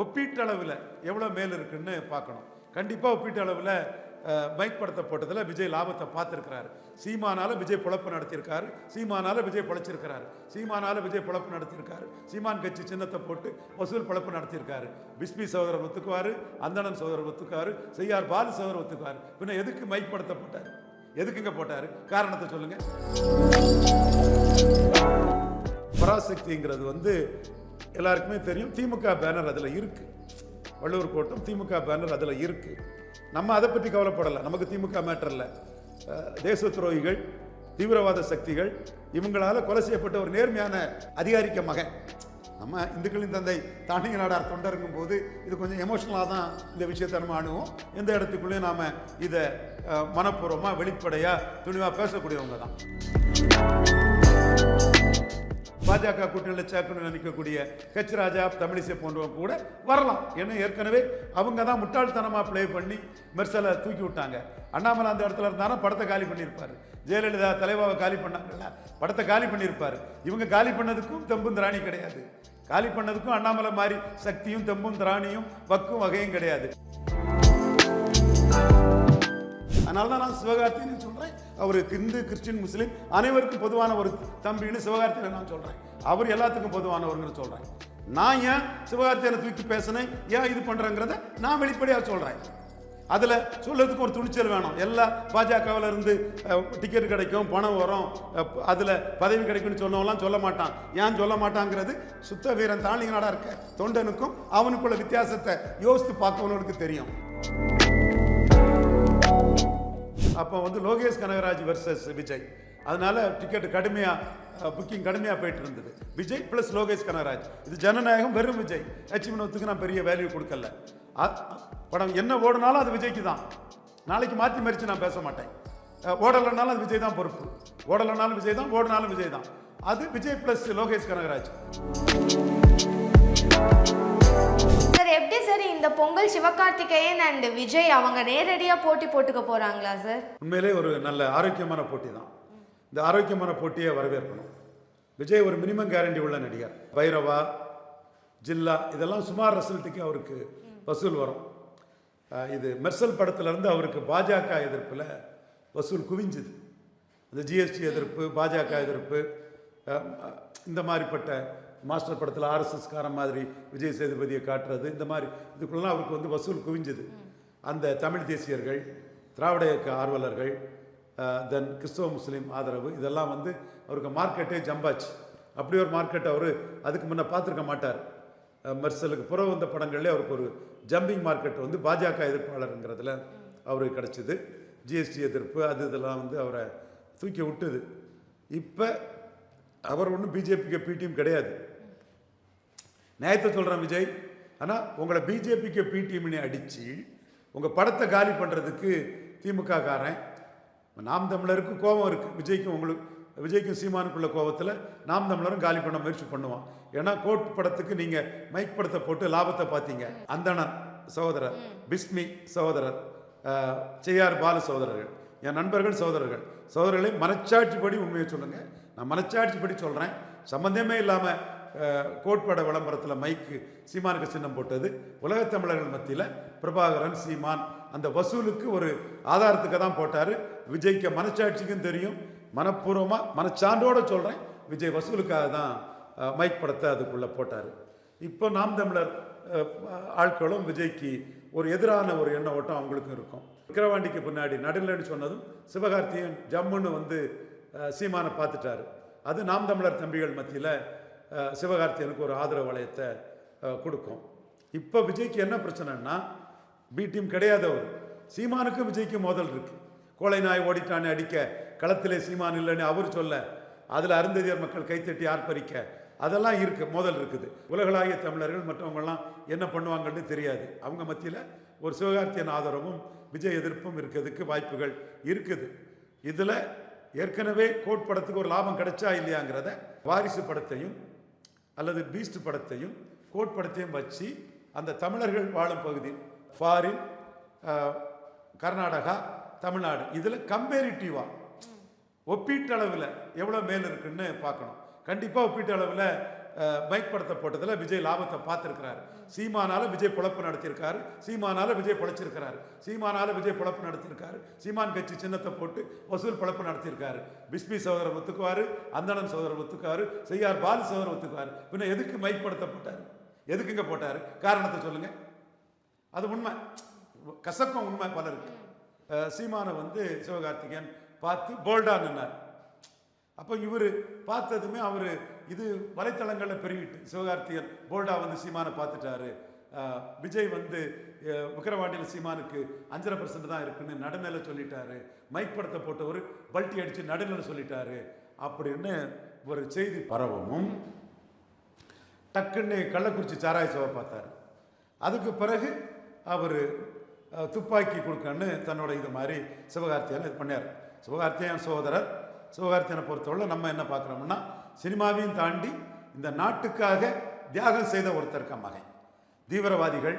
ஒப்பீட்டளவில் எவ்வளோ மேல் இருக்குன்னு பார்க்கணும். கண்டிப்பாக ஒப்பீட்டளவில் மைக் படத்தை போட்டதில் விஜய் லாபத்தை பார்த்துருக்கிறாரு. சீமானால விஜய் பொழப்பு நடத்தியிருக்காரு, சீமானால விஜய் பொழைச்சிருக்கிறாரு, சீமானால விஜய் பொழப்பு நடத்தியிருக்காரு, சீமான் கட்சி சின்னத்தை போட்டு வசூல் பொழப்பு நடத்தியிருக்காரு. பிஸ்மி சகோதரர் ஒத்துக்குவார், அந்தணன் சகோதரர் ஒத்துக்குவார், செய்யார் பாலு சகோதரர் ஒத்துக்குவார். பின்ன எதுக்கு மைக் படத்தை போட்டார்? எதுக்குங்க போட்டார்? காரணத்தை சொல்லுங்க. பராசக்திங்கிறது எல்லாருக்குமே தெரியும். திமுக பேனர் அதில் இருக்கு. வள்ளுவர் கோட்டம் திமுக பேனர் அதில் இருக்கு. நம்ம அதை பற்றி கவலைப்படலை. நமக்கு திமுக மேட்டர் இல்லை. தேச துரோகிகள், தீவிரவாத சக்திகள், இவங்களால கொலை செய்யப்பட்ட ஒரு நேர்மையான அதிகாரிக்க மகன். நம்ம இந்துக்களின் தந்தை தாண்டிய நாடார் தொண்டருங்கும் போது இது கொஞ்சம் எமோஷனலாக தான் இந்த விஷயத்தை நம்ம அணுவோம். எந்த இடத்துக்குள்ளேயும் நாம் இதை மனப்பூர்வமாக வெளிப்படையாக துணிவாக பேசக்கூடியவங்க தான். பாஜக கூட்டணியில் சேர்க்கணும்னு நினைக்கக்கூடிய ஹெச் ராஜா, தமிழிசை போன்றவங்க கூட வரலாம். ஏன்னா ஏற்கனவே அவங்க தான் முட்டாள்தனமாக ப்ளே பண்ணி மெர்சலை தூக்கி விட்டாங்க. அண்ணாமலை அந்த இடத்துல இருந்தாலும் படத்தை காலி பண்ணியிருப்பார். ஜெயலலிதா தலைவாவை காலி பண்ணாங்கல்ல, படத்தை காலி பண்ணியிருப்பார். இவங்க காலி பண்ணதுக்கும் தெம்பும் திராணி கிடையாது. காலி பண்ணதுக்கும் அண்ணாமலை மாதிரி சக்தியும் தெம்பும் திராணியும் வக்கும் வகையும் கிடையாது. அதனால தான் நான் சிவகார்த்தின்னு சொல்கிறேன். அவர் இந்து, கிறிஸ்டின், முஸ்லீம் அனைவருக்கும் பொதுவான ஒரு தம்பின்னு சிவகார்த்தியை நான் சொல்கிறேன். அவர் எல்லாத்துக்கும் பொதுவானவர்னு சொல்கிறேன். நான் ஏன் சிவகார்த்தியை தூக்கி பேசினேன், ஏன் இது பண்ணுறேங்கிறத நான் வெளிப்படையாக சொல்கிறேன். அதில் சொல்றதுக்கு ஒரு துணிச்சல் வேணும். எல்லா பாஜகவில் இருந்து டிக்கெட் கிடைக்கும், பணம் வரும், அதில் பதவி கிடைக்கும்னு சொன்னவெல்லாம் சொல்ல மாட்டான். ஏன் சொல்ல மாட்டாங்கிறது சுத்த வீரன் தாண்டிய நாடாக இருக்க தொண்டனுக்கும் அவனுக்குள்ள வித்தியாசத்தை யோசித்து பார்க்கவனுக்கு தெரியும். அப்போ லோகேஷ் கனகராஜ் வெர்சஸ் விஜய், அதனால டிக்கெட் புக்கிங் கடுமையாக போயிட்டு இருந்தது. விஜய் பிளஸ் லோகேஷ் கனகராஜ். இது ஜனநாயகம். வெறும் விஜய். ஹெச் வினோத்துக்கு நான் பெரிய வேல்யூ கொடுக்கல. படம் என்ன ஓடினாலும் அது விஜய்க்கு தான். நாளைக்கு மாற்றி மறித்து நான் பேச மாட்டேன். ஓடலைனாலும் அது விஜய் தான் பொறுப்பு. ஓடலைனாலும் விஜய் தான், ஓடினாலும் விஜய் தான். அது விஜய் பிளஸ் லோகேஷ் கனகராஜ். சார், எப்படி சார் இந்த பொங்கல் சிவகார்த்திகேயன் அண்ட் விஜய் அவங்க நேரடியாக போட்டி போட்டுக்க போறாங்களா சார்? உண்மையிலே ஒரு நல்ல ஆரோக்கியமான போட்டி தான். இந்த ஆரோக்கியமான போட்டியை வரவேற்கணும். விஜய் ஒரு மினிமம் கேரண்டி உள்ள நடிகர். பைரவா, ஜில்லா இதெல்லாம் சுமார் ரிசல்ட்டுக்கு அவருக்கு வசூல் வரும். இது மெர்சல் படத்திலிருந்து அவருக்கு பாஜக எதிர்ப்பில் வசூல் குவிஞ்சுது. இந்த ஜிஎஸ்டி எதிர்ப்பு, பாஜக எதிர்ப்பு, இந்த மாதிரிப்பட்ட மாஸ்டர் படத்தில் ஆர்எஸ்எஸ்காரன் மாதிரி விஜய் சேதுபதியை காட்டுறது, இந்த மாதிரி இதுக்குள்ளலாம் அவருக்கு வசூல் குவிஞ்சுது. அந்த தமிழ் தேசியர்கள், திராவிட இயக்க ஆர்வலர்கள், தென் கிறிஸ்தவ முஸ்லீம் ஆதரவு, இதெல்லாம் அவருக்கு மார்க்கெட்டே ஜம்பாச்சு. அப்படி ஒரு மார்க்கெட் அவர் அதுக்கு முன்னே பார்த்துருக்க மாட்டார். மெர்சலுக்கு புற வந்த படங்கள்லேயே அவருக்கு ஒரு ஜம்பிங் மார்க்கெட் பாஜக எதிர்ப்பாளருங்கிறதுல அவருக்கு கிடச்சிது. ஜிஎஸ்டி எதிர்ப்பு அது இதெல்லாம் அவரை தூக்கி விட்டுது. இப்போ அவர் ஒன்றும் பிஜேபிக்கு பிடிஎம் கிடையாது. நியாயத்தை சொல்கிறேன் விஜய். ஆனால் உங்களை பிஜேபிக்கு பிடிஎம்னு அடித்து உங்கள் படத்தை காலி பண்ணுறதுக்கு திமுக காரன், நாம் தமிழருக்கு கோபம் இருக்குது. விஜய்க்கும் சீமானுக்குள்ள கோபத்தில் நாம் தமிழரும் காலி பண்ண முயற்சி பண்ணுவான். ஏன்னா கோட் படத்துக்கு நீங்கள் மைக் படத்தை போட்டு லாபத்தை பார்த்தீங்க. அந்தணன் சகோதரர், பிஸ்மி சகோதரர், செய்யார் பாலு சகோதரர்கள், என் நண்பர்கள், சகோதரர்களை மனச்சாட்சிப்படி உண்மையை சொல்லுங்கள். நான் மனச்சாட்சிப்படி சொல்கிறேன். சம்பந்தமே இல்லாமல் கோட்பட விளம்பரத்தில் மைக்கு சீமானுக்கு சின்னம் போட்டது உலகத் தமிழர்கள் மத்தியில் பிரபாகரன், சீமான் அந்த வசூலுக்கு ஒரு ஆதாரத்துக்கு தான் போட்டார். விஜய்க்கு மனச்சாட்சிக்கும் தெரியும். மனப்பூர்வமாக மனச்சான்றோடு சொல்கிறேன், விஜய் வசூலுக்காக தான் மைக் படத்தை அதுக்குள்ளே போட்டார். இப்போ நாம் தமிழர் ஆட்களும் விஜய்க்கு ஒரு எதிரான ஒரு எண்ண ஓட்டம் அவங்களுக்கும் இருக்கும். விக்கிரவாண்டிக்கு பின்னாடி நடுநிலைன்னு சொன்னதும் சிவகார்த்தியன் ஜம்முன்னு சீமானை பார்த்துட்டாரு. அது நாம் தமிழர் தம்பிகள் மத்தியில் சிவகார்த்தியனுக்கு ஒரு ஆதரவு வளையத்தை கொடுக்கும். இப்போ விஜய்க்கு என்ன பிரச்சனைன்னா, பி டீம் கிடையாது. அவர் சீமானுக்கும் விஜய்க்கும் மோதல் இருக்கு. கோழை நாய் ஓடிட்டானே அடிக்க, களத்திலே சீமான் இல்லைன்னு அவர் சொல்ல, அதில் அருந்ததியர் மக்கள் கைத்தட்டி ஆர்ப்பரிக்க, அதெல்லாம் மோதல் இருக்குது. உலகளாகிய தமிழர்கள் மற்றவங்கெல்லாம் என்ன பண்ணுவாங்கன்னு தெரியாது. அவங்க மத்தியில் ஒரு சிவகார்த்தியன் ஆதரவும் விஜய் எதிர்ப்பும் இருக்கிறதுக்கு வாய்ப்புகள் இருக்குது. இதில் ஏற்கனவே கோட் படத்துக்கு ஒரு லாபம் கிடைச்சா இல்லையாங்கிறத வாரிசு படத்தையும் அல்லது பீஸ்ட் படத்தையும் கோட் படத்தையும் வச்சு அந்த தமிழர்கள் வாழும் பகுதி ஃபாரின், கர்நாடகா, தமிழ்நாடு, இதில் கம்பேரிட்டிவாக ஒப்பீட்டளவில் எவ்வளோ மேல் இருக்குன்னு பார்க்கணும். கண்டிப்பாக ஒப்பீட்டளவில் மைக் படத்தை போட்டதில் விஜய் லாபத்தை பார்த்துருக்கிறாரு. சீமானால விஜய் பொழப்பு நடத்தியிருக்காரு, சீமானால விஜய் பொழைச்சிருக்கிறாரு, சீமானால விஜய் பொழப்பு நடத்தியிருக்காரு, சீமான் கட்சி சின்னத்தை போட்டு வசூல் பொழப்பு நடத்தியிருக்காரு. பிஸ்மி சகோதரர் ஒத்துக்குவார், அந்தணன் சகோதரர் ஒத்துக்குவார், செய்யார் பாலு சகோதரர் ஒத்துக்குவார். பின்ன எதுக்கு மைக் படத்தை போட்டார்? எதுக்குங்க போட்டார்? காரணத்தை சொல்லுங்க. அது உண்மை, கசக்கம் உண்மை பலருக்கு. சீமானை வந்து சிவகார்த்திகேயன் பார்த்து போல்டா நின்னார். அப்போ இவர் பார்த்ததுமே அவர் இது வலைத்தளங்களில் பெருகிட்டு சிவகார்த்திகேயன் போல்டா வந்து சீமானை பார்த்துட்டாரு. விஜய் வந்து விக்கிரவாண்டியில் சீமானுக்கு 5.5% தான் இருக்குன்னு நடுநிலை சொல்லிட்டாரு. மைக் படத்தை போட்டவர் பல்ட்டி அடித்து நடுநிலை சொல்லிட்டாரு அப்படின்னு ஒரு செய்தி பரவவும் டக்குன்னு கள்ளக்குறிச்சி சாராய சோவை பார்த்தார். அதுக்கு பிறகு அவர் துப்பாக்கி கொடுக்கன்னு தன்னோட இது மாதிரி சிவகார்த்தியனை இது பண்ணார். சிவகார்த்தியன் சகோதரர். சிவகார்த்தியனை பொறுத்தவரை நம்ம என்ன பார்க்குறோம்னா, சினிமாவையும் தாண்டி இந்த நாட்டுக்காக தியாகம் செய்த ஒருத்தருக்க மகன். தீவிரவாதிகள்,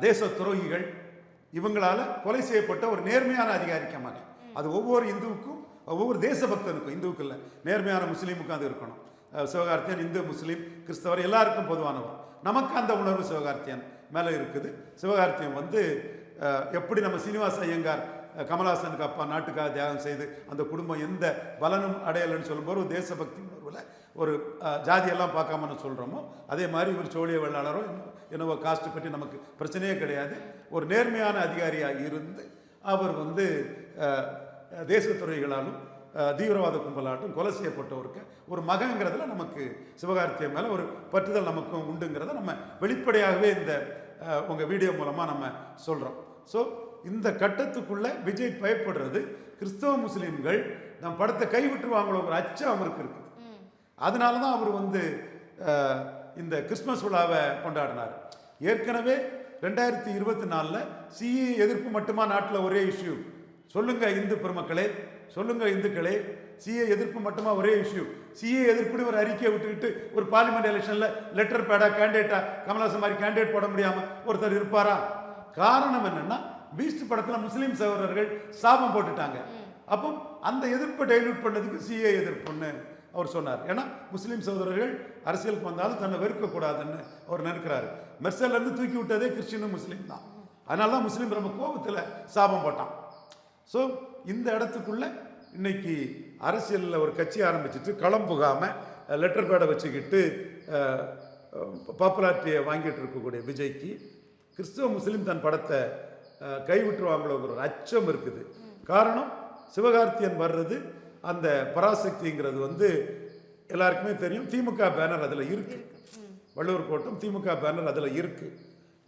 தேச துரோகிகள் இவங்களால கொலை செய்யப்பட்ட ஒரு நேர்மையான அதிகாரிக்க மகன். அது ஒவ்வொரு இந்துவுக்கும், ஒவ்வொரு தேசபக்தனுக்கும், இந்துவுக்கு இல்லை, நேர்மையான முஸ்லீமுக்கும் அது இருக்கணும். சிவகார்த்தியன் இந்து, முஸ்லீம், கிறிஸ்தவர் எல்லாருக்கும் பொதுவானவர். நமக்கு அந்த உணர்வு சிவகார்த்தியன் மேலே இருக்குது. சிவகார்த்தியன் வந்து எப்படி நம்ம சீனிவாச ஐயங்கார் கமல்ஹாசனுக்கு அப்பா நாட்டுக்காக தியாகம் செய்து அந்த குடும்பம் எந்த பலனும் அடையலைன்னு சொல்லும்போது ஒரு தேசபக்தி உணர்வில் ஒரு ஜாதியெல்லாம் பார்க்காமன்னு சொல்கிறோமோ, அதே மாதிரி இவர் சோழிய வெள்ளாளரோ என்னவோ காஸ்ட்டு பற்றி நமக்கு பிரச்சனையே கிடையாது. ஒரு நேர்மையான அதிகாரியாக இருந்து அவர் வந்து தேசத்துறைகளாலும் தீவிரவாத கும்பலாட்டும் கொலை செய்யப்பட்டவருக்கு ஒரு மகங்கிறதுல நமக்கு சிவகார்த்தியன் மேலே ஒரு பற்றுதல் நமக்கும் உண்டுங்கிறத நம்ம வெளிப்படையாகவே இந்த உங்கள் வீடியோ மூலமாக நம்ம சொல்கிறோம். ஸோ இந்த கட்டத்துக்குள்ளே விஜய் பயப்படுறது கிறிஸ்தவ முஸ்லீம்கள் நம்ம படத்தை கைவிட்டுருவாங்களோ ஒரு அச்சம் அவருக்கு இருக்குது. அதனால தான் அவர் வந்து இந்த கிறிஸ்மஸ் விழாவை கொண்டாடினார். ஏற்கனவே 2024 சிஏ எதிர்ப்பு மட்டுமா நாட்டில் ஒரே இஷ்யூ? சொல்லுங்க இந்து பெருமக்களே, சொல்லுங்க இந்துக்களே, சிஏ எதிர்ப்பு மட்டுமா ஒரே இஷ்யூ? சிஏ எதிர்ப்புன்னு ஒரு அறிக்கையை விட்டுக்கிட்டு ஒரு பார்லிமெண்ட் எலெக்ஷன்ல லெட்டர் பேடா கேண்டிடேட்டா கமல்ஹாசன் மாதிரி கேண்டிடேட் போட முடியாம ஒருத்தர் இருப்பாரா? காரணம் என்னன்னா, பீஸ்ட் படத்துல முஸ்லீம் சகோதரர்கள் சாபம் போட்டுட்டாங்க. அப்போ அந்த எதிர்ப்பை டைல்யூட் பண்ணதுக்கு சிஏ எதிர்ப்புன்னு அவர் சொன்னார். ஏன்னா முஸ்லீம் சகோதரர்கள் அரசியலுக்கு வந்தாலும் தன்னை வெறுக்கக்கூடாதுன்னு அவர் நினைக்கிறாரு. மெர்சல்ல இருந்து தூக்கி விட்டதே கிறிஸ்டினும் முஸ்லீம் தான். அதனால தான் முஸ்லீம் ரொம்ப கோபத்தில் சாபம் போட்டான். ஸோ இந்த இடத்துக்குள்ள இன்னைக்கு அரசியலில் ஒரு கட்சி ஆரம்பிச்சுட்டு களம் புகாமல் லெட்டர் பேடை வச்சுக்கிட்டு பாப்புலாரிட்டியை வாங்கிட்டு இருக்கக்கூடிய விஜய்க்கு கிறிஸ்துவ முஸ்லீம் தன் படத்தை கைவிட்டுருவாங்களோங்கிற ஒரு அச்சம் இருக்குது. காரணம், சிவகார்த்தியன் வர்றது அந்த பராசக்திங்கிறது வந்து எல்லாருக்குமே தெரியும். திமுக பேனர் அதில் இருக்கு, வள்ளுவர் கோட்டம் திமுக பேனர் அதில் இருக்கு.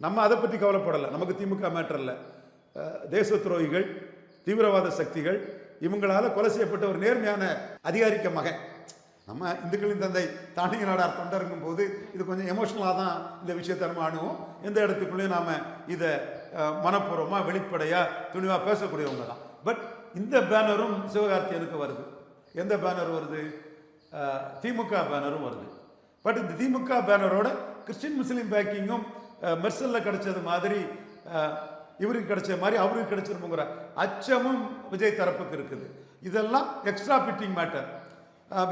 நம்ம அதை பற்றி கவலைப்படலை, நமக்கு திமுக மேட்டர் இல்லை. தேச துரோகிகள், தீவிரவாத சக்திகள் இவங்களால கொலை செய்யப்பட்ட ஒரு நேர்மையான அதிகாரிக்க மகன். நம்ம இந்துக்களின் தந்தை தாண்டிய நாடார் தொண்டருங்கும் போது இது கொஞ்சம் எமோஷனலாக தான் இந்த விஷயத்தை நம்ம அணுவோம். எந்த இடத்துக்குள்ளேயும் நாம் இதை மனப்பூர்வமாக வெளிப்படையாக துணிவாக பேசக்கூடியவங்க தான். பட் இந்த பேனரும் சிவகார்த்தியனுக்கு வருது. எந்த பேனர் வருது? திமுக பேனரும் வருது. பட் இந்த திமுக பேனரோட கிறிஸ்டின் முஸ்லீம் பேக்கிங்கும் மெர்சலில் கிடைச்சது மாதிரி இவருக்கு கிடைச்ச மாதிரி அவருக்கு கிடைச்சிருமுங்கிற அச்சமும் விஜய் தரப்புக்கு இருக்குது. இதெல்லாம் எக்ஸ்ட்ரா பிட்டிங் மேட்டர்.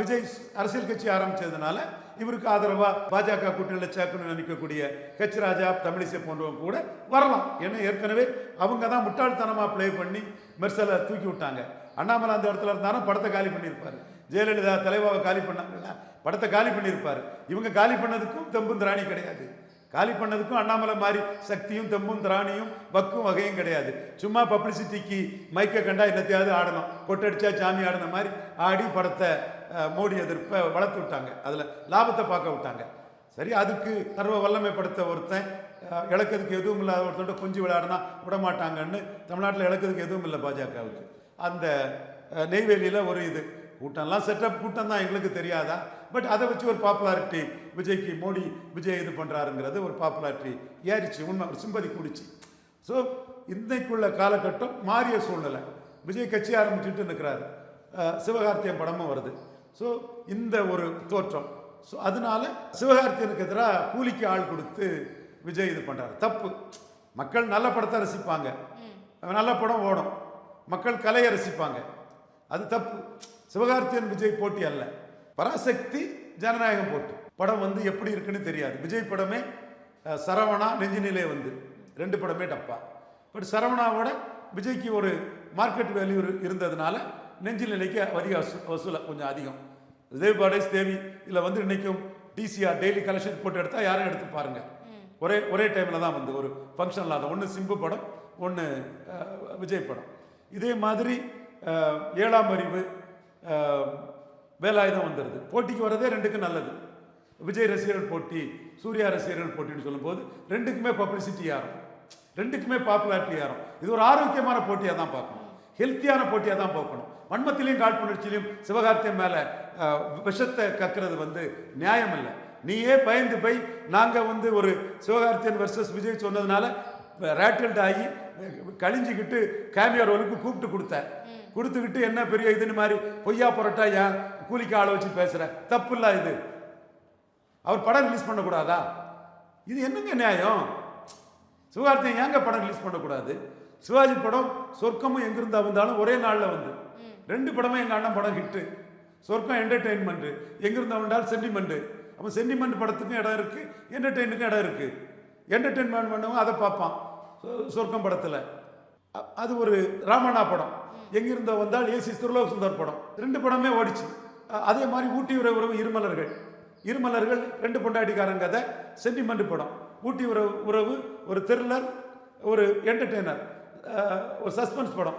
விஜய் அரசியல் கட்சி ஆரம்பிச்சதுனால இவருக்கு ஆதரவாக பாஜக கூட்டணியில் சேர்க்கணும்னு நினைக்கக்கூடிய கட்சி ராஜா, தமிழிசை போன்றவங்க கூட வரலாம். ஏன்னா ஏற்கனவே அவங்க தான் முட்டாள்தனமாக ப்ளே பண்ணி மெர்சலை தூக்கி விட்டாங்க. அண்ணாமலை அந்த இடத்துல இருந்தாலும் படத்தை காலி பண்ணியிருப்பார். ஜெயலலிதா தலைவாவை காலி பண்ணாங்கல்ல, படத்தை காலி பண்ணியிருப்பார். இவங்க காலி பண்ணதுக்கும் தெம்பும் திராணி கிடையாது. காலி பண்ணதுக்கும் அண்ணாமலை மாதிரி சக்தியும் தெம்பும் திராணியும் வக்கும் வகையும் கிடையாது. சும்மா பப்ளிசிட்டிக்கு மைக்கை கண்டா என்னத்தையாவது ஆடணும், கொட்டடிச்சா சாமி ஆடின மாதிரி ஆடி படத்தை மோடி எதிர்ப்பை வளர்த்து விட்டாங்க, அதில் லாபத்தை பார்க்க விட்டாங்க. சரி, அதுக்கு சர்வ வல்லமை படுத்த ஒருத்தன் இழக்கிறதுக்கு எதுவும் இல்லாத ஒருத்தன் கொஞ்சம் விளையாடினா விடமாட்டாங்கன்னு தமிழ்நாட்டில் இழக்கிறதுக்கு எதுவும் இல்லை பாஜகவுக்கு. அந்த நெய்வேலியில் ஒரு இது கூட்டம்லாம் செட்டப் கூட்டம் தான், எங்களுக்கு தெரியாதா? பட் அதை வச்சு ஒரு பாப்புலாரிட்டி விஜய்க்கு, மோடி விஜய் இது பண்ணுறாருங்கிறது ஒரு பாப்புலாரிட்டி ஏறிச்சு, உண்மை ஒரு சிம்பதி கூடிச்சு. ஸோ இன்றைக்குள்ள காலகட்டம் மாறிய சூழ்நிலை. விஜய் கட்சி ஆரம்பிச்சுட்டு நிற்கிறாரு, சிவகார்த்தியன் படமும் வருது. ஸோ இந்த ஒரு தோற்றம். ஸோ அதனால சிவகார்த்தியனுக்கு எதிராக கூலிக்கு ஆள் கொடுத்து விஜய் இது பண்ணுறாரு. தப்பு. மக்கள் நல்ல படத்தை ரசிப்பாங்க, நல்ல படம் ஓடும், மக்கள் கலையை ரசிப்பாங்க, அது தப்பு. சிவகார்த்தியன் விஜய் போட்டி அல்ல, பராசக்தி ஜனநாயகம் போட்டி. படம் வந்து எப்படி இருக்குன்னு தெரியாது. விஜய் படமே சரவணா நெஞ்சினிலே வந்து 2 படமே டப்பா. பட் சரவணாவோட விஜய்க்கு ஒரு மார்க்கெட் வேல்யூ இருந்ததுனால நெஞ்சினிலைக்கு அதிக வசூல கொஞ்சம் அதிகம். தேவ் பாடேஸ் தேவி இதில் வந்து இன்னைக்கும் டிசிஆர் டெய்லி கலெக்ஷன் போட்டு எடுத்தால் யாரும் எடுத்து பாருங்க. ஒரே டைமில் தான் வந்து ஒரு ஃபங்க்ஷனில் தான் ஒன்று சிம்பு படம் ஒன்று விஜய் படம். இதே மாதிரி 7ஆம் அறிவு வேலாயுதம் வந்துடுது. போட்டிக்கு வரதே 2க்கும் நல்லது. விஜய் ரசிகர்கள் போட்டி சூர்யா ரசிகர்கள் போட்டின்னு சொல்லும்போது 2க்குமே பப்ளிசிட்டி ஏறும், 2க்குமே பாப்புலாரிட்டி ஏறும். இது ஒரு ஆரோக்கியமான போட்டியாக தான் பார்க்கணும், ஹெல்த்தியான போட்டியாக தான் பார்க்கணும். வன்மத்திலையும் காழ்ப்புணர்ச்சியிலையும் சிவகார்த்தியம் மேலே விஷத்தை கக்கிறது வந்து நியாயம் இல்லை. நீயே பயந்து போய் நாங்கள் வந்து ஒரு சிவகார்த்தியன் வெர்சஸ் விஜய் சொன்னதுனால ரேட்டில்ட் ஆகி கழிஞ்சிக்கிட்டு கேமியோ ரோலுக்கு கொடுத்துக்கிட்டு என்ன பெரிய இதுன்னு மாதிரி பொய்யா புரட்டா ஏன் கூலிக்கு ஆளை வச்சு பேசுற தப்பு இல்லை. இது அவர் படம் ரிலீஸ் பண்ணக்கூடாதா? இது என்னங்க நியாயம்? சிவகார்த்தியன் ஏங்க படம் ரிலீஸ் பண்ணக்கூடாது? சிவாஜி படம் சொர்க்கமும் எங்கிருந்தா வந்தாலும் ஒரே நாளில் வந்து 2 படமே எங்கள் அண்ணன் படம் ஹிட்டு. சொர்க்கம் என்டர்டெயின்மெண்ட்டு, எங்கிருந்தா வந்தாலும் சென்டிமெண்ட்டு. அப்போ சென்டிமெண்ட் படத்துக்கும் இடம் இருக்குது, என்டர்டெயினுக்கும் இடம் இருக்குது. என்டர்டெயின்மெண்ட் பண்ணவங்க அதை பார்ப்பான். சொர்க்கம் படத்தில் அது ஒரு ராமண்ணா படம், எங்கிருந்தோ வந்தால் ஏசி திருலோக சுந்தர் படம் 2 படமே ஓடிச்சு. அதே மாதிரி ஊட்டி உறவு இருமலர்கள் 2 பொண்டாட்டிக்காரங்க கதை சென்டிமெண்ட் படம். ஊட்டி உறவு ஒரு த்ரில்லர், ஒரு என்டர்டெய்னர், ஒரு சஸ்பென்ஸ் படம்.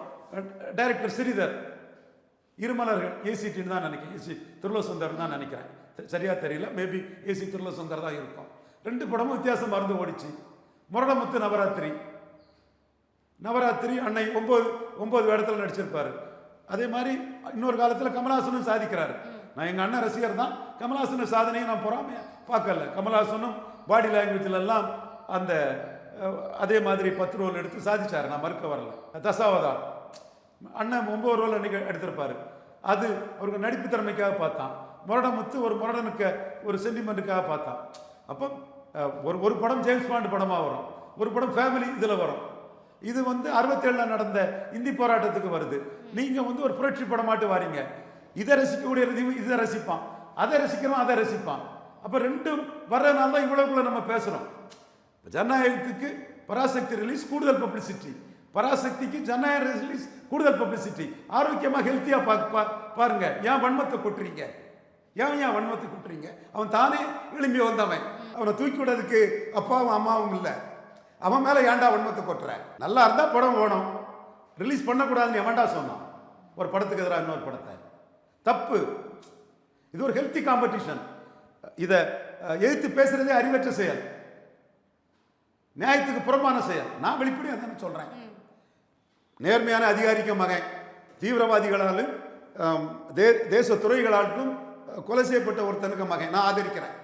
டைரக்டர் ஸ்ரீதர். இருமலர்கள் ஏசிடின்னு தான் நினைக்கிறேன், ஏசி திருலோக சுந்தர் தான் நினைக்கிறேன், சரியா தெரியல. மேபி ஏசி திருலோக சுந்தர் தான் இருக்கும். 2 படமும் வித்தியாசம் மறந்து ஓடிச்சு. முரடமுத்து நவராத்திரி அன்னை 9 இடத்துல நடிச்சிருப்பாரு. அதே மாதிரி இன்னொரு காலத்தில் கமல்ஹாசனும் சாதிக்கிறாரு. நான் எங்கள் அண்ணன் ரசிகர் தான், கமல்ஹாசன் சாதனையை நான் பொறாமையா பார்க்கல. கமல்ஹாசனும் பாடி லாங்குவேஜில் எல்லாம் அந்த அதே மாதிரி 10 ரோல் எடுத்து சாதிச்சார், நான் மறுக்க வரல. தசாவதார் அண்ணன் 9 ரோல் அன்னைக்கு எடுத்திருப்பாரு. அது அவருக்கு நடிப்பு திறமைக்காக பார்த்தான். முரடமுத்து ஒரு முரடனுக்கு ஒரு சென்டிமெண்ட்டுக்காக பார்த்தான். அப்போ ஒரு படம் ஜேம்ஸ் பாண்ட் படமாக வரும், ஒரு படம் ஃபேமிலி இதில் வரும். இது வந்து 67 நடந்த இந்தி போராட்டத்துக்கு வருது. நீங்கள் வந்து ஒரு புரட்சி படமாட்டு வாரீங்க. இதை ரசிக்கக்கூடிய இதை ரசிப்பான், அதை ரசிக்கிறோம் அதை ரசிப்பான். அப்போ 2 வர்றதுனால தான் இவ்வளவுக்குள்ள நம்ம பேசுகிறோம். ஜனநாயகத்துக்கு பராசக்தி ரிலீஸ் கூடுதல் பப்ளிசிட்டி, பராசக்திக்கு ஜனநாயக ரிலீஸ் கூடுதல் பப்ளிசிட்டி. ஆரோக்கியமாக ஹெல்த்தியாக பாருங்க. ஏன் வன்மத்தை கொட்டுறீங்க? ஏன் வன்மத்தை கொட்டுறீங்க? அவன் தானே எழும்பி வந்தவன், அவனை தூக்கி விடுறதுக்கு அப்பாவும் அம்மாவும் இல்லை. அவன் மேலே ஏன்டா வன்மத்தை கொட்டுற? நல்லா இருந்தால் படம் ஓடும், ரிலீஸ் பண்ணக்கூடாதுன்னு எவன்டா சொன்னான்? ஒரு படத்துக்கு எதிராக இன்னொரு படத்தை தப்பு. இது ஒரு ஹெல்த்தி காம்படிஷன். இதை எதிர்த்து பேசுறதே அறிவற்ற செயல், நியாயத்துக்கு புறம்பான செயல். நான் வெளிப்படையாக தானே சொல்றேன். நேர்மையான அதிகாரிக்க மகன் தீவிரவாதிகளாலும் தேச துறைகளாலும் கொலை செய்யப்பட்ட ஒருத்தனுக்கு மகன் நான் ஆதரிக்கிறேன்.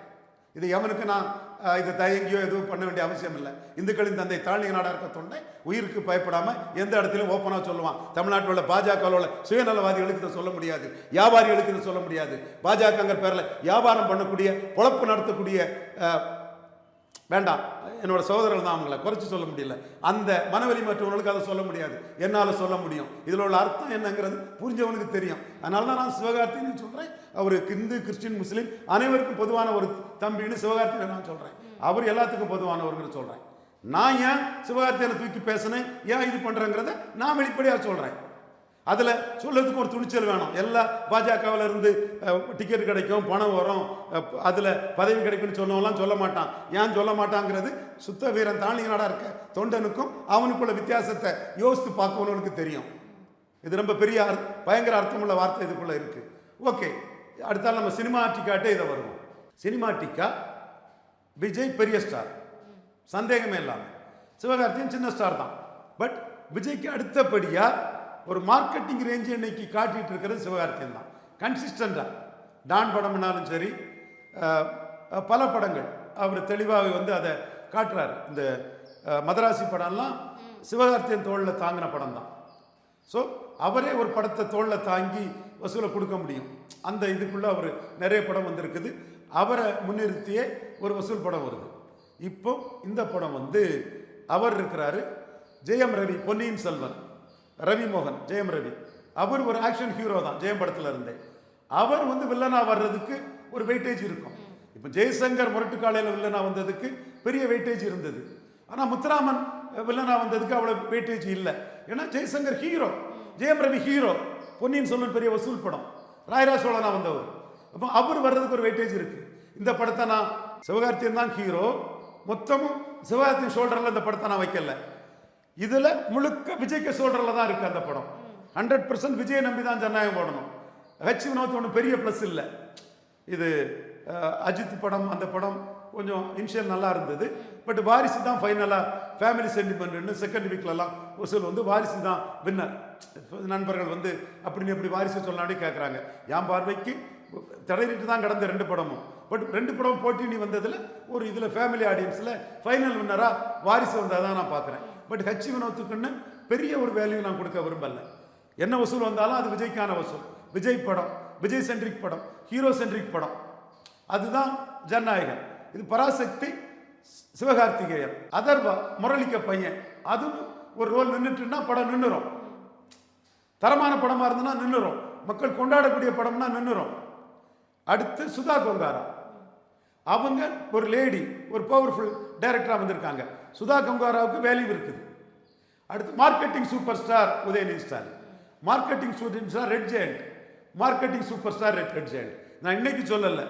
இது எவனுக்கு நான் இது தயங்கியோ எதுவும் பண்ண வேண்டிய அவசியம் இல்லை. இந்துக்களின் தந்தை தாழ்நிலை நாடாக இருக்க தொண்டை உயிருக்கு பயப்படாமல் எந்த இடத்துலையும் ஓப்பனாக சொல்லுவான். தமிழ்நாட்டில் உள்ள பாஜகவில் உள்ள சுயநலவாதிகளுக்கு இதை சொல்ல முடியாது, வியாபாரிகளுக்கு இதை சொல்ல முடியாது. பாஜகங்கிற பேரில் வியாபாரம் பண்ணக்கூடிய பொழப்பு நடத்தக்கூடிய வேண்டாம், என்னோட சகோதரர்கள் தான், அவங்கள குறைச்சி சொல்ல முடியல. அந்த மனவெளி மற்றவங்களுக்கு அதை சொல்ல முடியாது, என்னால் சொல்ல முடியும். இதில் உள்ள அர்த்தம் என்னங்கிறது புரிஞ்சவனுக்கு தெரியும். அதனால தான் நான் சிவகார்த்தின்னு சொல்கிறேன். அவருக்கு இந்து கிறிஸ்டின் முஸ்லீம் அனைவருக்கும் பொதுவான ஒரு தம்பின்னு சிவகார்த்தியை நான் சொல்கிறேன். அவர் எல்லாத்துக்கும் பொதுவானவர்னு சொல்கிறேன். நான் ஏன் சிவகார்த்தியனை தூக்கி பேசினேன், ஏன் இது பண்ணுறேங்கிறத நான் வெளிப்படையாக சொல்கிறேன். அதில் சொல்றதுக்கு ஒரு துணிச்சல் வேணும். எல்லா பாஜகவில் இருந்து டிக்கெட் கிடைக்கும், பணம் வரும், அதில் பதவி கிடைக்கும்னு சொன்னவங்களாம் சொல்ல மாட்டான். ஏன் சொல்ல மாட்டாங்கிறது சுத்த வீரன் தாழ்நிலை இருக்க தொண்டனுக்கும் அவனுக்குள்ள வித்தியாசத்தை யோசித்து பார்க்கணும்னு தெரியும். இது ரொம்ப பெரிய பயங்கர அர்த்தமுள்ள வார்த்தை இதுக்குள்ள இருக்கு. ஓகே, அடுத்தால் நம்ம சினிமாட்டிக்காட்டே இதை வருவோம். சினிமாட்டிக்கா விஜய் பெரிய ஸ்டார், சந்தேகமே இல்லாமல். சிவகார்த்தியன் சின்ன ஸ்டார் தான். பட் விஜய்க்கு அடுத்தபடியாக ஒரு மார்க்கெட்டிங் ரேஞ்சு இன்னைக்கு காட்டிட்டு இருக்கிறது சிவகார்த்தியன் தான். கன்சிஸ்டண்டா டான் படம்னாலும் சரி, பல படங்கள் அவர் தெளிவாக வந்து அதை காட்டுறாரு. இந்த மதராசி படம்லாம் சிவகார்த்தியன் தோளில் தாங்கின படம் தான். ஸோ அவரே ஒரு படத்தை தோளில் தாங்கி வசூலை கொடுக்க முடியும். அந்த இதுக்குள்ளே அவர் நிறைய படம் வந்திருக்குது. அவரை முன்னிறுத்தியே ஒரு வசூல் படம் வருது. இப்போ இந்த படம் வந்து அவர் இருக்கிறாரு, ஜெயம் ரவி, பொன்னியின் செல்வன், ரவி மோகன், ஜெயம் ரவி. அவர் ஒரு ஆக்ஷன் ஹீரோ தான் ஜெயம் படத்தில் இருந்தே. அவர் வந்து வில்லனா வர்றதுக்கு ஒரு வெயிட்டேஜ் இருக்கும். இப்போ ஜெய்சங்கர் முரட்டுக்காலையில் வில்லனா வந்ததுக்கு பெரிய வெயிட்டேஜ் இருந்தது. ஆனால் முத்துராமன் வில்லனா வந்ததுக்கு அவ்வளோ வெயிட்டேஜ் இல்லை. ஏன்னா ஜெய்சங்கர் ஹீரோ, ஜெயம் ரவி ஹீரோ, பொன்னியின் செல்வன் பெரிய வசூல் படம், ராயராஜ சோழனா வந்தவர். அப்போ அவர் வர்றதுக்கு ஒரு வெயிட்டேஜ் இருக்கு. இந்த படத்தை நான் சிவகார்த்தியன் தான் ஹீரோ, மொத்தமும் சிவகார்த்தியின் ஷோல்டரில் இந்த படத்தை நான் வைக்கல. இதில் முழுக்க விஜய்க்கு ஷோல்டரில் தான் இருக்கு அந்த படம். 100% விஜயை நம்பி தான் ஜனநாயகம் போடணும். ஹெச் வினோத் ஒன்றும் பெரிய ப்ளஸ் இல்லை. இது அஜித் படம், அந்த படம் கொஞ்சம் இனிஷியல் நல்லா இருந்தது. பட் வாரிசு தான் ஃபைனலாக ஃபேமிலி சென்டிமெண்ட்னு செகண்ட் வீக்லலாம் வசூல் வந்து வாரிசு தான் வின்னர். நண்பர்கள் வந்து அப்படின்னு எப்படி வாரிசு சொல்லலான்னு கேட்குறாங்க. என் பார்வைக்கு தடையிட்டு தான் கடந்த 2 படமும். பட் 2 படம் போட்டி வந்ததில் ஒரு இதில் ஃபேமிலி ஆடியன்ஸில் ஃபைனல் வின்னராக வாரிசு வந்தால் தான் நான் பார்க்குறேன். பட் ஹெச் வினோத்துக்குன்னு பெரிய ஒரு வேல்யூ நான் கொடுக்க விரும்பலை. என்ன வசூல் வந்தாலும் அது விஜய்க்கான வசூல். விஜய் படம், விஜய் சென்ட்ரிக் படம், ஹீரோ சென்ட்ரிக் படம், அதுதான் ஜனநாயகன். இது பராசக்தி, சிவகார்த்திகேயன், அதர்வா, முரளிக்க பையன், அதுவும் ஒரு ரோல் நின்றுட்டுன்னா படம் நின்றுரும். தரமான படமாக இருந்ததுன்னா நின்றுரும். மக்கள் கொண்டாடக்கூடிய படம்னா நின்றுரும். அடுத்து சுதா கொங்காரா, அவங்க ஒரு லேடி, ஒரு பவர்ஃபுல் டைரக்டராக வந்திருக்காங்க. சுதா கொங்காராவுக்கு வேல்யூ இருக்குது. அடுத்து marketing super star Udhayanidhi Stalin, marketing super star red giant, marketing super star red giant. நான் இன்னைக்கு சொல்லலை,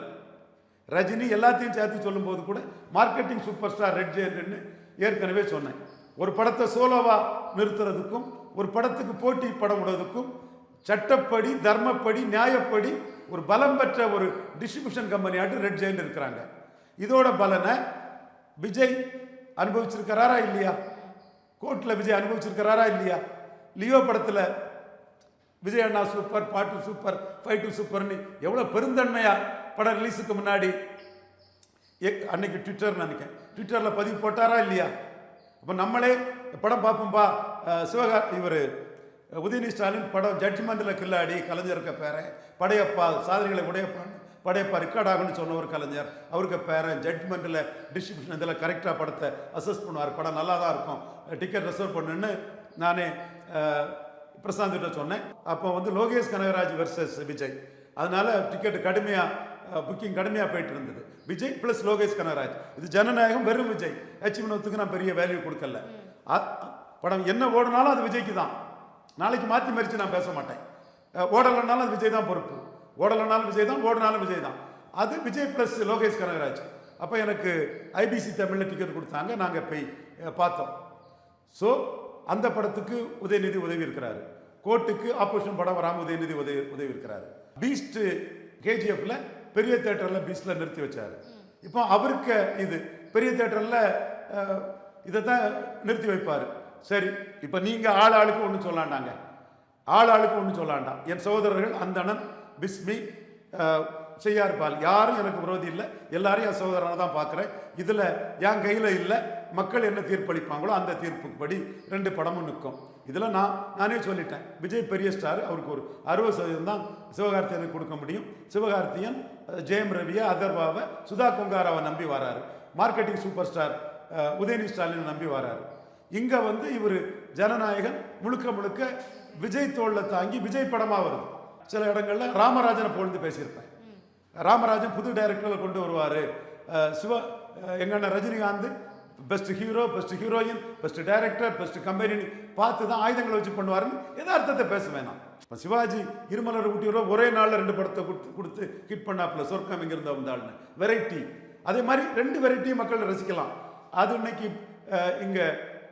ரஜினி எல்லாத்தையும் சேர்த்து சொல்லும்போது கூட மார்க்கெட்டிங் சூப்பர் ஸ்டார் ரெட் ஜெயண்ட்னு ஏற்கனவே சொன்னேன். ஒரு படத்தை சோலோவா நிறுத்துறதுக்கும் ஒரு படத்துக்கு போட்டி படம் விடுறதுக்கும் சட்டப்படி, தர்மப்படி, நியாயப்படி ஒரு பலம் பெற்ற ஒரு டிஸ்ட்ரிபியூஷன் கம்பெனியாட்டு ரெட் ஜெயண்ட் இருக்கிறாங்க. இதோட பலனை விஜய் அனுபவிச்சிருக்கிறாரா இல்லையா? கோர்ட்டில் விஜய் அனுபவிச்சிருக்கிறாரா இல்லையா? லியோ படத்தில் விஜய் அண்ணா சூப்பர், பாட்டு சூப்பர், ஃபைட்டு சூப்பர்னு எவ்வளோ பெருந்தன்மையா படம் ரிலீஸுக்கு முன்னாடி அன்னைக்கு ட்விட்டர் நினைக்கிறேன், ட்விட்டரில் பதிவு போட்டாரா இல்லையா? அப்போ நம்மளே படம் பார்ப்போம்பா, இவர் உதயநிதி ஸ்டாலின் படம் ஜட்ஜ்மெண்ட்டில் கில்லாடி, கலைஞருக்கு பேரன், படையப்பா சாதனைகளை உடையப்பான்னு படையப்பா ரெக்கார்ட் ஆகுன்னு சொன்ன ஒரு கலைஞர், அவருக்கு பேரன் ஜட்ஜ்மெண்ட்டில் டிஸ்ட்ரிபியூஷன் இதில் கரெக்டாக படத்தை அசஸ் பண்ணுவார், படம் நல்லா தான் இருக்கும், டிக்கெட் ரிசர்வ் பண்ணுன்னு நானே பிரசாந்த் கிட்ட சொன்னேன். அப்போ வந்து லோகேஷ் கனகராஜ் வெர்சஸ் விஜய், அதனால டிக்கெட்டு கடுமையாக புக்கிங் கடுமையாக போயிட்டு இருந்தது. விஜய் ப்ளஸ் லோகேஷ் கனகராஜ். இது ஜனநாயகம் வெறும் விஜய். ஹெச் வினோத்துக்கு நான் பெரிய வேல்யூ கொடுக்கல. படம் என்ன ஓடினாலும் அது விஜய்க்கு தான். நாளைக்கு மாற்றி மறித்து நான் பேச மாட்டேன். ஓடலைனாலும் அது விஜய் தான் பொறுப்பு, ஓடலைனாலும் விஜய் தான், ஓடினாலும் விஜய் தான். அது விஜய் ப்ளஸ் லோகேஷ் கனகராஜ். அப்போ எனக்கு ஐபிசி தமிழில் டிக்கெட் கொடுத்தாங்க, நாங்கள் போய் பார்த்தோம். ஸோ அந்த படத்துக்கு உதயநிதி உதவி இருக்கிறாரு. கோர்ட்டுக்கு ஆப்போசிஷன் படம் வராமல் உதயநிதி உதவி இருக்கிறாரு. பீஸ்ட் கேஜிஎஃப்ல பெரிய தேட்டரில் பீஸ்டில் நிறுத்தி வச்சாரு. இப்போ அவருக்கு இது பெரிய தேட்டரில் இதை தான் நிறுத்தி வைப்பார். சரி, இப்போ நீங்கள் ஆளுக்கு ஒன்று சொல்லாண்டாங்க, ஆளுக்கு ஒன்று சொல்லாண்டாம். என் சகோதரர்கள் அந்தணன், பிஸ்மி, செய்யார் பால் யாரும் எனக்கு விரோதி இல்லை, எல்லாரும் என் சகோதரனை தான் பார்க்குறேன். இதில் என் கையில் இல்லை, மக்கள் என்ன தீர்ப்பளிப்பாங்களோ அந்த தீர்ப்புப்படி 2 படமும் நிற்கும். இதில் நானே சொல்லிட்டேன், விஜய் பெரிய ஸ்டார், அவருக்கு ஒரு 60% தான் சிவகார்த்தியனுக்கு கொடுக்க முடியும். சிவகார்த்தியன் ஜெயம் ரவியை, அதர்வாவை, சுதா கொங்காராவை நம்பி வராரு. Marketing super star Udhayanidhi Stalin நம்பி வராரு. இங்கே வந்து இவர் ஜனநாயகன் முழுக்க முழுக்க விஜய் தோளில் தாங்கி விஜய் படமாக வருது. சில இடங்களில் ராமராஜனை பொழுது பேசியிருப்பேன். ராமராஜன் புது டைரக்டரில் கொண்டு வருவார். எங்கள் அண்ணன் Rajinikanth best hero, best heroine, best director, best கம்பெனின்னு பார்த்து தான் ஆயுதங்களை வச்சு பண்ணுவாருன்னு யதார்த்தத்தை பேசுவேன் நான். இப்போ சிவாஜி இருமலர் ஊட்டியோ ஒரே நாளில் 2 படத்தை கொடுத்து ஹிட் பண்ணாப்புல, சொர்க்கம் இங்கிருந்த வந்தாள்னு வெரைட்டி. அதே மாதிரி 2 வெரைட்டியும் மக்கள் ரசிக்கலாம். அது இன்னைக்கு இங்கே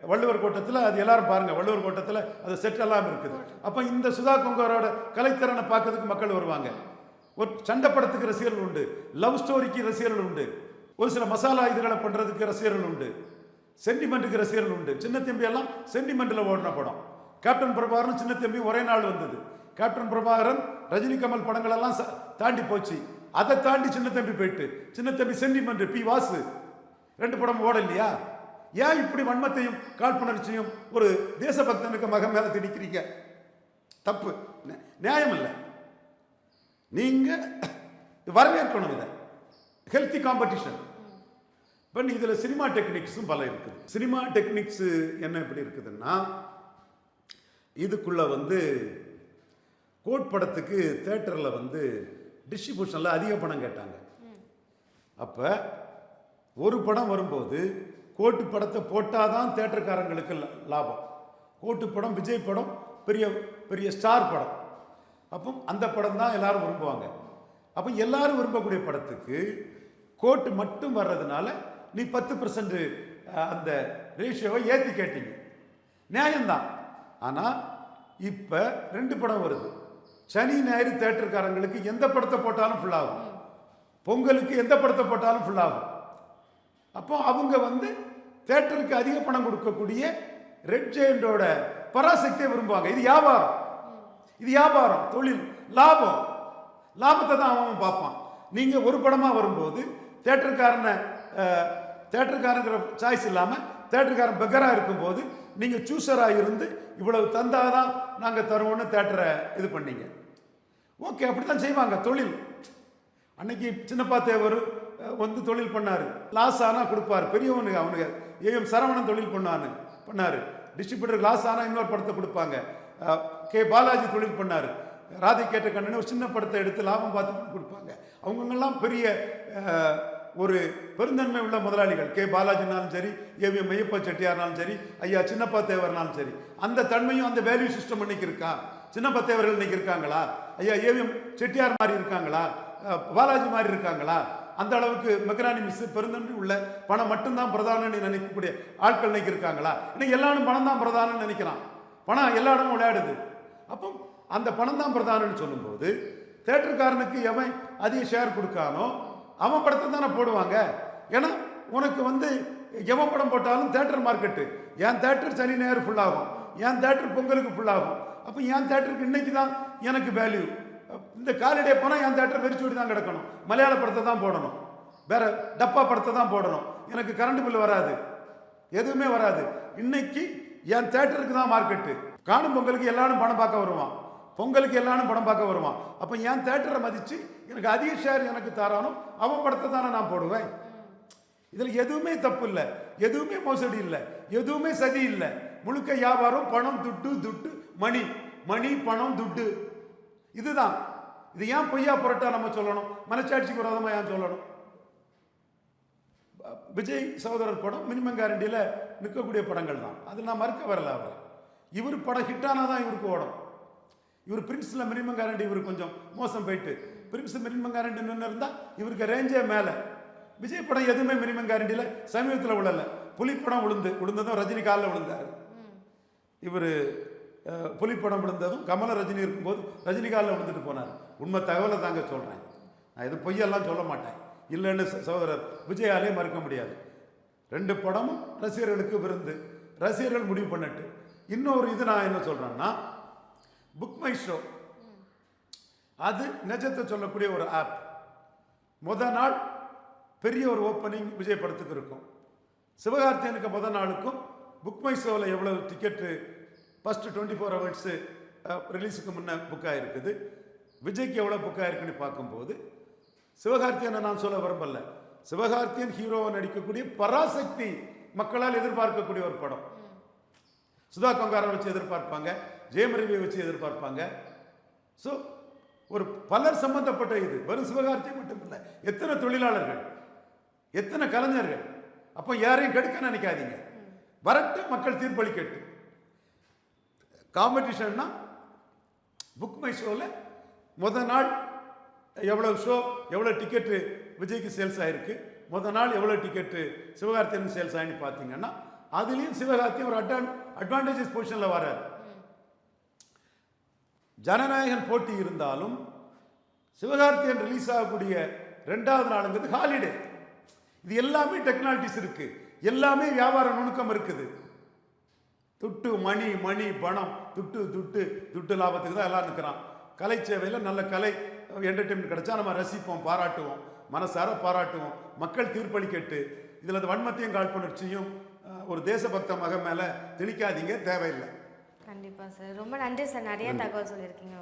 வள்ளுவர் கோட்டத்தில், அது எல்லாரும் பாருங்கள், வள்ளுவர் கோட்டத்தில் அது செட்டெல்லாம் இருக்குது. அப்போ இந்த சுதா கொங்காரோட கலைத்திறனை பார்க்கறதுக்கு மக்கள் வருவாங்க. ஒரு சண்டை படத்துக்கு ரசிகர்கள் உண்டு, லவ் ஸ்டோரிக்கு ரசிகர்கள் உண்டு, ஒரு சில மசாலா இதுகளை பண்ணுறதுக்கு ரசிகர்கள் உண்டு, சென்டிமெண்ட்டுக்கு ரசிகர்கள் உண்டு. சின்ன தம்பி எல்லாம் சென்டிமெண்ட்டில் ஓடின படம். கேப்டன் பிரபாகரன் சின்ன தம்பி ஒரே நாள் வந்தது. கேப்டன் பிரபாகரன் ரஜினி கமல் படங்களெல்லாம் தாண்டி போச்சு. அதை தாண்டி சின்ன தம்பி போயிட்டு, சின்ன தம்பி சென்டிமெண்ட், பி வாசு 2 படம் ஓடலையா? ஏன் இப்படி வன்மத்தையும் காழ்ப்புணர்ச்சியும் ஒரு தேசபக்தனுக்கு மகன் மேலே திணிக்கிறீங்க? தப்பு, நியாயம் இல்லை. நீங்கள் வரவேற்கணும் இதை. Healthy competition. இப்போ இதில் சினிமா டெக்னிக்ஸும் பல இருக்குது. சினிமா டெக்னிக்ஸு என்ன எப்படி இருக்குதுன்னா, இதுக்குள்ளே வந்து கோட் படத்துக்கு தேட்டரில் வந்து டிஸ்ட்ரிபியூஷனில் அதிக பணம் கேட்டாங்க. அப்போ ஒரு படம் வரும்போது கோட்டு படத்தை போட்டால் தான் தேட்டருக்காரங்களுக்கு லாபம். கோட்டு படம், விஜய் படம் பெரிய பெரிய ஸ்டார் படம். அப்போ அந்த படம் தான் எல்லாரும் விரும்புவாங்க. அப்போ எல்லாரும் விரும்பக்கூடிய படத்துக்கு கோட்டு மட்டும் வர்றதுனால நீ 10% அந்த ரேஷியோவை ஏற்றி கேட்டீங்க. நியாயம்தான். ஆனால் இப்போ 2 படம் வருது. சனி ஞாயிறு தேட்டருக்காரங்களுக்கு எந்த படத்தை போட்டாலும் ஃபுல்லாகும், பொங்கலுக்கு எந்த படத்தை போட்டாலும் ஃபுல்லாகும். அப்போ அவங்க தேட்டருக்கு அதிக பணம் கொடுக்கக்கூடிய ரெட் ஜெயண்டோட பராசக்தியை விரும்புவாங்க. இது வியாபாரம், இது வியாபாரம், தொழில், லாபம். லாபத்தை தான் அவன் பார்ப்பான். நீங்கள் ஒரு படமாக வரும்போது தேட்டருக்காரங்கிற சாய்ஸ் இல்லாமல் தேட்டருக்காரன் பெக்கராக இருக்கும்போது நீங்கள் சூஸராக இருந்து இவ்வளவு தந்தாதான் நாங்கள் தருவோன்னு தேட்டரை இது பண்ணீங்க. ஓகே, அப்படி தான் செய்வாங்க தொழில். அன்னைக்கு சின்னப்பா தேவர் தொழில் பண்ணார். லாஸ் ஆனால் கொடுப்பார் பெரியவனுக்கு. அவனுக்கு ஏஎம் சரவணன் தொழில் பண்ணார். டிஸ்ட்ரிபியூட்டர் லாஸ் ஆனால் இன்னொரு படத்தை கொடுப்பாங்க. கே பாலாஜி தொழில் பண்ணார். ராதை கேட்ட கண்ணனு ஒரு சின்ன படத்தை எடுத்து லாபம் பார்த்து கொடுப்பாங்க. அவங்கெல்லாம் பெரிய ஒரு பெருந்தன்மை உள்ள முதலாளிகள். கே பாலாஜினாலும் சரி, ஏவிஎம் மெய்யப்பா செட்டியார்னாலும் சரி, ஐயா சின்னப்பா தேவர்னாலும் சரி. அந்த தன்மையும் அந்த வேல்யூ சிஸ்டம் இன்னைக்கு இருக்கா? சின்னப்பா தேவர்கள் இன்னைக்கு இருக்காங்களா? ஐயா ஏவிஎம் செட்டியார் மாதிரி இருக்காங்களா? பாலாஜி மாதிரி இருக்காங்களா? அந்த அளவுக்கு மெக்ரானி மிஸ் பெருந்தன்மை உள்ள பணம் மட்டும்தான் பிரதானம்னு நினைக்கக்கூடிய ஆட்கள் இன்னைக்கு இருக்காங்களா? இன்னைக்கு எல்லாரும் பணம் தான் பிரதானம்னு நினைக்கிறான். பணம் எல்லா இடமும் விளையாடுது. அப்போ அந்த பணம் தான் பிரதானம்னு சொல்லும்போது தேட்டருக்காரனுக்கு எவன் அதிக ஷேர் கொடுக்கானோ அவன் படத்தை தானே போடுவாங்க. ஏன்னா உனக்கு எவன் படம் போட்டாலும் தேட்டர் மார்க்கெட்டு. என் தேட்டர் சனி ஞாயிறு ஃபுல்லாகும், என் தேட்டர் பொங்கலுக்கு ஃபுல்லாகும். அப்போ என் தேட்டருக்கு இன்னைக்கு தான் எனக்கு வேல்யூ. இந்த காலடே போனால் என் தேட்டர் வெறிச்சோடி தான் கிடக்கணும். மலையாள படத்தை தான் போடணும், வேற டப்பா படத்தை தான் போடணும். எனக்கு கரண்ட் பில் வராது, எதுவுமே வராது. இன்னைக்கு என் தேட்டருக்கு தான் மார்க்கெட்டு. காணும் பொங்கலுக்கு எல்லாரும் படம் பார்க்க வருவான், பொங்கலுக்கு எல்லாரும் படம் பார்க்க வருவான். அப்போ என் தேட்டரை மதித்து எனக்கு அதிக ஷேர் எனக்கு தரானோ அவன் படத்தை தானே நான் போடுவேன். இதில் எதுவுமே தப்பு இல்லை, எதுவுமே மோசடி இல்லை, எதுவுமே சதி இல்லை. முழுக்க வியாபாரம், பணம், துட்டு, துட்டு, மணி, மணி, பணம், துட்டு. இதுதான். இது ஏன் பொய்யா புரட்டா நம்ம சொல்லணும்? மனச்சாட்சிக்கு விரோதமாக ஏன் சொல்லணும்? விஜய் சகோதரர் படம் மினிமம் கேரண்டியில் நிற்கக்கூடிய படங்கள் தான். அது நான் மறுக்க வரல. அவர் இவர் படம் ஹிட்டானால் தான் இவருக்கு ஓடும். இவர் பிரின்ஸில் மினிமம் கேரண்டி இவர் கொஞ்சம் மோசம் போயிட்டு பிரின்ஸ் மினிமம் கேரண்டி நின்று இருந்தால் இவருக்கு ரேஞ்சே மேலே. விஜய் படம் எதுவுமே மினிமம் கேரண்டியில் சமீபத்தில் விழலை. புலிப்படம் விழுந்ததும் ரஜினி காலில் விழுந்தார். இவர் புலிப்படம் விழுந்ததும் கமல ரஜினி இருக்கும்போது ரஜினி காலில் விழுந்துட்டு போனார். உண்மை தகவலை தாங்க சொல்கிறேன், நான் இது பொய்யெல்லாம் சொல்ல மாட்டேன். இல்லைன்னு சகோதரர் விஜயாலே மறுக்க முடியாது. 2 படமும் ரசிகர்களுக்கு விருந்து, ரசிகர்கள் முடிவு பண்ணிட்டு. இன்னொரு இது நான் என்ன சொல்கிறேன்னா, புக் மை ஷோ அது நிஜத்தை சொல்லக்கூடிய ஒரு ஆப். முதல் நாள் பெரிய ஒரு ஓப்பனிங் விஜய் படத்துக்கு இருக்கும். சிவகார்த்தியனுக்கு முதல் நாளுக்கும் புக் மை ஷோவில் எவ்வளோ டிக்கெட்டு ஃபஸ்ட்டு 24 hours ரிலீஸுக்கு முன்னே புக் ஆகிருக்குது, விஜய்க்கு எவ்வளோ புக் ஆகிருக்குன்னு பார்க்கும்போது சிவகார்த்தியனை நான் சொல்ல விரும்பல. சிவகார்த்தியன் ஹீரோவை நடிக்கக்கூடிய பராசக்தி மக்களால் எதிர்பார்க்கக்கூடிய ஒரு படம். சுதா கொங்காரை வச்சு எதிர்பார்ப்பாங்க, ஜெயமரவியை வச்சு எதிர்பார்ப்பாங்க. ஸோ ஒரு பலர் சம்பந்தப்பட்ட இது. வெறும் சிவகார்த்தியை மட்டும் இல்லை, எத்தனை தொழிலாளர்கள், எத்தனை கலைஞர்கள். அப்போ யாரையும் கெடுக்க நினைக்காதீங்க. வரட்டு, மக்கள் தீர்ப்பளிக்கட்டு. காம்படிஷன்னா புக் மை ஷோவில் முதல் நாள் எவ்வளோ ஷோ, எவ்வளோ டிக்கெட்டு விஜய்க்கு சேல்ஸ் ஆகிருக்கு, முதல் நாள் எவ்வளோ டிக்கெட்டு சிவகார்த்தியனுக்கு சேல்ஸ் ஆகின்னு பார்த்தீங்கன்னா அதுலேயும் சிவகார்த்தியன் ஒரு அட்வான்டேஜஸ் பொசிஷனில் வர்றார். ஜனநாயகன் போட்டி இருந்தாலும் சிவகார்த்தியன் ரிலீஸ் ஆகக்கூடிய 2வது நாளுங்கிறது ஹாலிடே. இது எல்லாமே டெக்னாலஜிஸ் இருக்கு, எல்லாமே வியாபார நுணுக்கம் இருக்குது. துட்டு, மணி, மணி, பணம், துட்டு, துட்டு, துட்டு லாபத்துக்கு தான் எல்லாம் நிற்கிறான். கலை சேவையில் நல்ல கலை என்டர்டெயின்மெண்ட் கிடைச்சா நம்ம ரசிப்போம், பாராட்டுவோம், மனசார பாராட்டுவோம். மக்கள் தீர்ப்பளிக்கட்டு. இதில் வன்மத்தையும் காழ்ப்புணர்ச்சியும் ஒரு தேசபக்த மகன் மேலே திணிக்காதீங்க, தேவையில்லை. கண்டிப்பாக சார், ரொம்ப நன்றி சார், நிறைய தகவல் சொல்லியிருக்கீங்க.